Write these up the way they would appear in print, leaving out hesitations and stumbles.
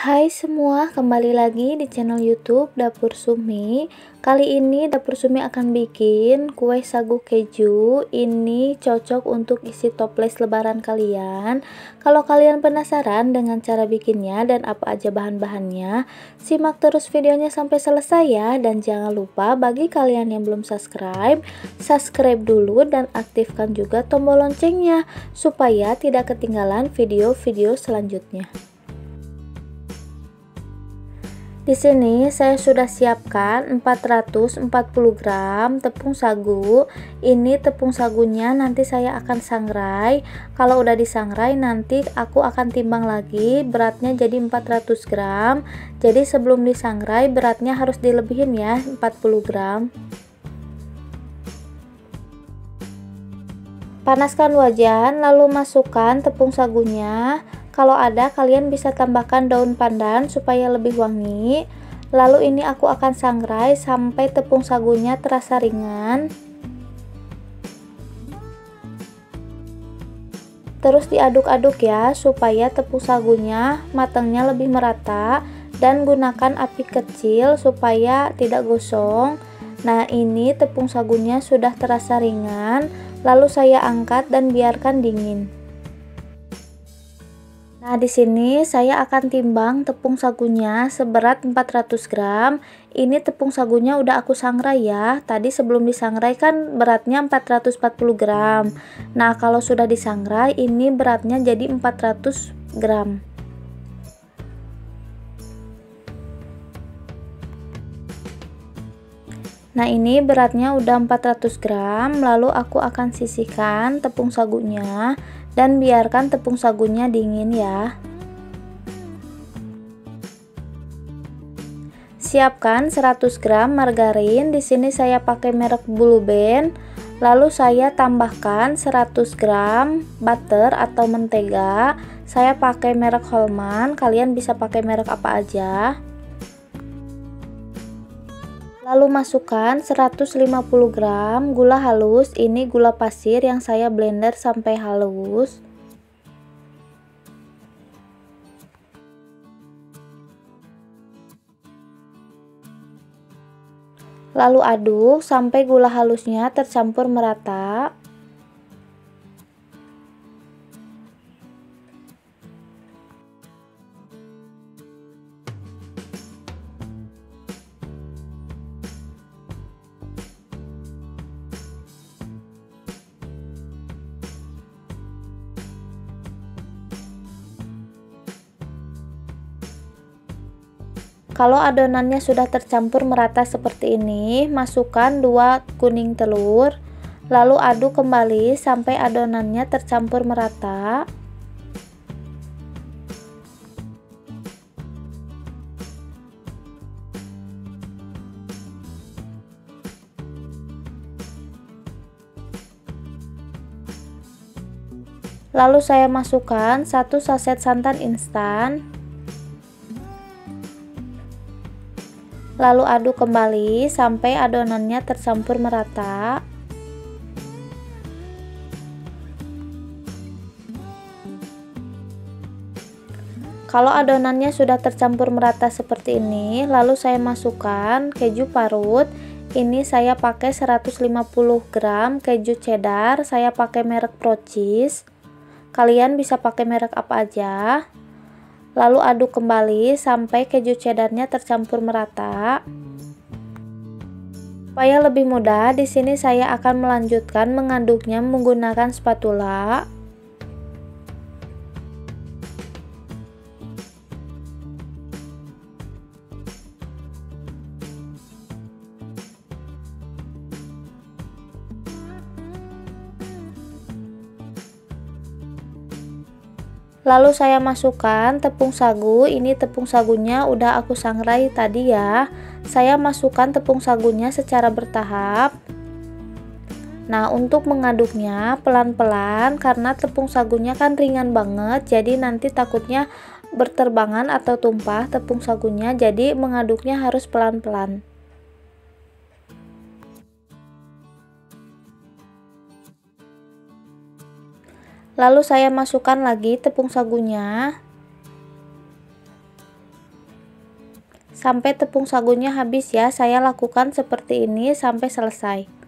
Hai semua, kembali lagi di channel YouTube Dapur Sumi. Kali ini Dapur Sumi akan bikin kue sagu keju. Ini cocok untuk isi toples lebaran kalian. Kalau kalian penasaran dengan cara bikinnya dan apa aja bahan-bahannya, simak terus videonya sampai selesai ya. Dan jangan lupa bagi kalian yang belum subscribe, subscribe dulu dan aktifkan juga tombol loncengnya supaya tidak ketinggalan video-video selanjutnya. Di sini saya sudah siapkan 440 gram tepung sagu. Ini tepung sagunya nanti saya akan sangrai. Kalau udah disangrai nanti aku akan timbang lagi, beratnya jadi 400 gram. Jadi sebelum disangrai beratnya harus dilebihin ya, 40 gram. Panaskan wajan lalu masukkan tepung sagunya. Kalau ada kalian bisa tambahkan daun pandan supaya lebih wangi. Lalu ini aku akan sangrai sampai tepung sagunya terasa ringan. Terus diaduk-aduk ya supaya tepung sagunya matangnya lebih merata, dan gunakan api kecil supaya tidak gosong. Nah, ini tepung sagunya sudah terasa ringan. Lalu saya angkat dan biarkan dingin. Nah, di sini saya akan timbang tepung sagunya seberat 400 gram. Ini tepung sagunya udah aku sangrai ya. Tadi sebelum disangrai kan beratnya 440 gram. Nah, kalau sudah disangrai ini beratnya jadi 400 gram. Nah, ini beratnya udah 400 gram. Lalu aku akan sisihkan tepung sagunya dan biarkan tepung sagunya dingin ya. Siapkan 100 gram margarin. Di sini saya pakai merek Blue Band. Lalu saya tambahkan 100 gram butter atau mentega. Saya pakai merek Holman. Kalian bisa pakai merek apa aja. Lalu masukkan 150 gram gula halus. Ini gula pasir yang saya blender sampai halus. Lalu aduk sampai gula halusnya tercampur merata. Kalau adonannya sudah tercampur merata seperti ini, masukkan 2 kuning telur, lalu aduk kembali sampai adonannya tercampur merata. Lalu saya masukkan 1 saset santan instan. Lalu aduk kembali sampai adonannya tercampur merata. Kalau adonannya sudah tercampur merata seperti ini, lalu saya masukkan keju parut. Ini saya pakai 150 gram keju cheddar, saya pakai merek Pro Cheese. Kalian bisa pakai merek apa aja. Lalu aduk kembali sampai keju cheddarnya tercampur merata. Supaya lebih mudah, di sini saya akan melanjutkan mengaduknya menggunakan spatula. Lalu saya masukkan tepung sagu. Ini tepung sagunya udah aku sangrai tadi ya. Saya masukkan tepung sagunya secara bertahap. Nah, untuk mengaduknya pelan-pelan karena tepung sagunya kan ringan banget. Jadi nanti takutnya berterbangan atau tumpah tepung sagunya. Jadi mengaduknya harus pelan-pelan. Lalu saya masukkan lagi tepung sagunya. sampai tepung sagunya habis ya. Saya lakukan seperti ini sampai selesai.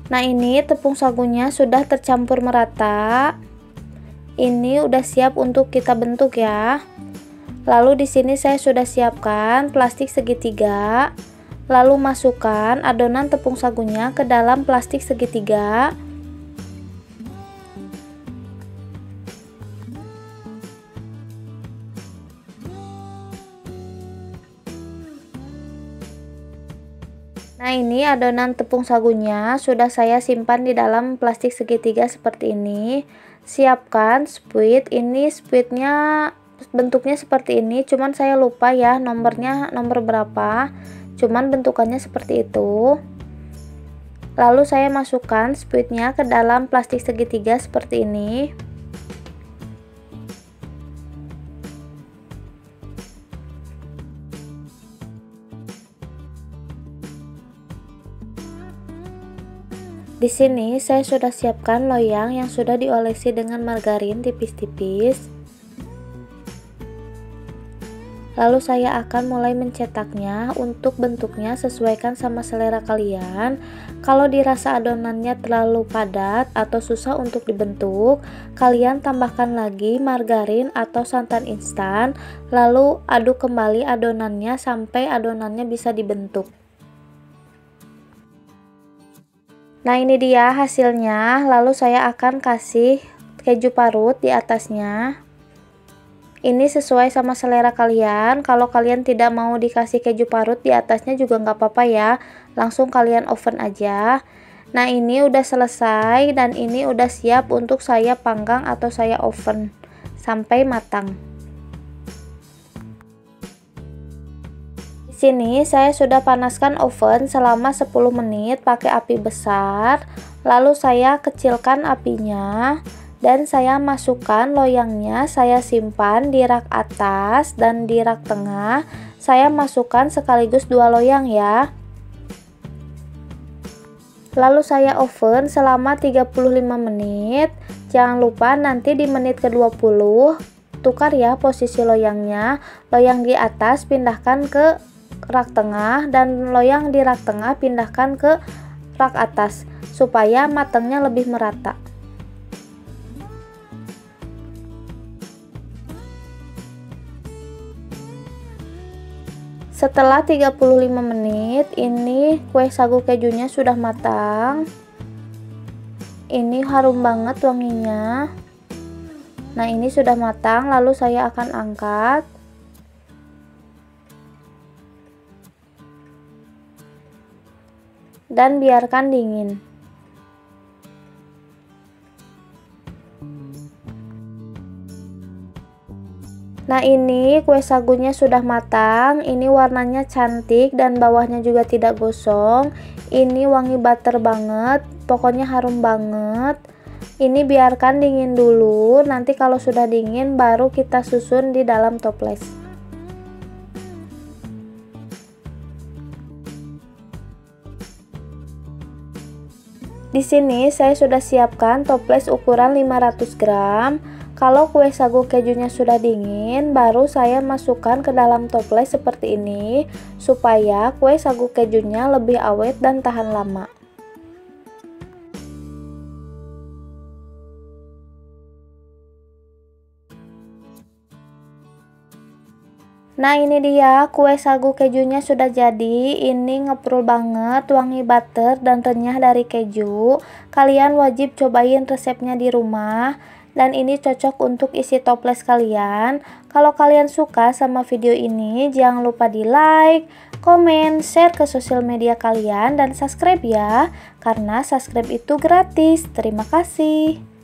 Nah, ini tepung sagunya sudah tercampur merata. Ini udah siap untuk kita bentuk ya. Lalu di sini saya sudah siapkan plastik segitiga. Lalu masukkan adonan tepung sagunya ke dalam plastik segitiga. Nah, ini adonan tepung sagunya sudah saya simpan di dalam plastik segitiga seperti ini. Siapkan spuit. Ini spuitnya bentuknya seperti ini, cuman saya lupa ya nomornya nomor berapa. Cuman bentukannya seperti itu. Lalu saya masukkan spuitnya ke dalam plastik segitiga seperti ini. Di sini saya sudah siapkan loyang yang sudah diolesi dengan margarin tipis-tipis. Lalu saya akan mulai mencetaknya. Untuk bentuknya sesuaikan sama selera kalian. Kalau dirasa adonannya terlalu padat atau susah untuk dibentuk, kalian tambahkan lagi margarin atau santan instan, lalu aduk kembali adonannya sampai adonannya bisa dibentuk. Nah, ini dia hasilnya. Lalu saya akan kasih keju parut di atasnya. Ini sesuai sama selera kalian. Kalau kalian tidak mau dikasih keju parut di atasnya juga nggak apa-apa ya. Langsung kalian oven aja. Nah, ini udah selesai dan ini udah siap untuk saya panggang atau saya oven sampai matang. Sini saya sudah panaskan oven selama 10 menit pakai api besar. Lalu saya kecilkan apinya dan saya masukkan loyangnya. Saya simpan di rak atas dan di rak tengah. Saya masukkan sekaligus 2 loyang ya. Lalu saya oven selama 35 menit. Jangan lupa nanti di menit ke-20 tukar ya posisi loyangnya. Loyang di atas pindahkan ke rak tengah dan loyang di rak tengah pindahkan ke rak atas supaya matangnya lebih merata. Setelah 35 menit ini kue sagu kejunya sudah matang. Ini harum banget wanginya. Nah, ini sudah matang, lalu saya akan angkat. Dan biarkan dingin. Nah, ini kue sagunya sudah matang. Ini warnanya cantik dan bawahnya juga tidak gosong. Ini wangi butter banget, pokoknya harum banget. Ini biarkan dingin dulu. Nanti kalau sudah dingin baru kita susun di dalam toples. Di sini saya sudah siapkan toples ukuran 500 gram. Kalau kue sagu kejunya sudah dingin, baru saya masukkan ke dalam toples seperti ini, supaya kue sagu kejunya lebih awet dan tahan lama. Nah, ini dia kue sagu kejunya sudah jadi. Ini ngeprul banget, wangi butter dan renyah dari keju. Kalian wajib cobain resepnya di rumah. Dan ini cocok untuk isi toples kalian. Kalau kalian suka sama video ini, jangan lupa di like, komen, share ke sosial media kalian, dan subscribe ya, karena subscribe itu gratis. Terima kasih.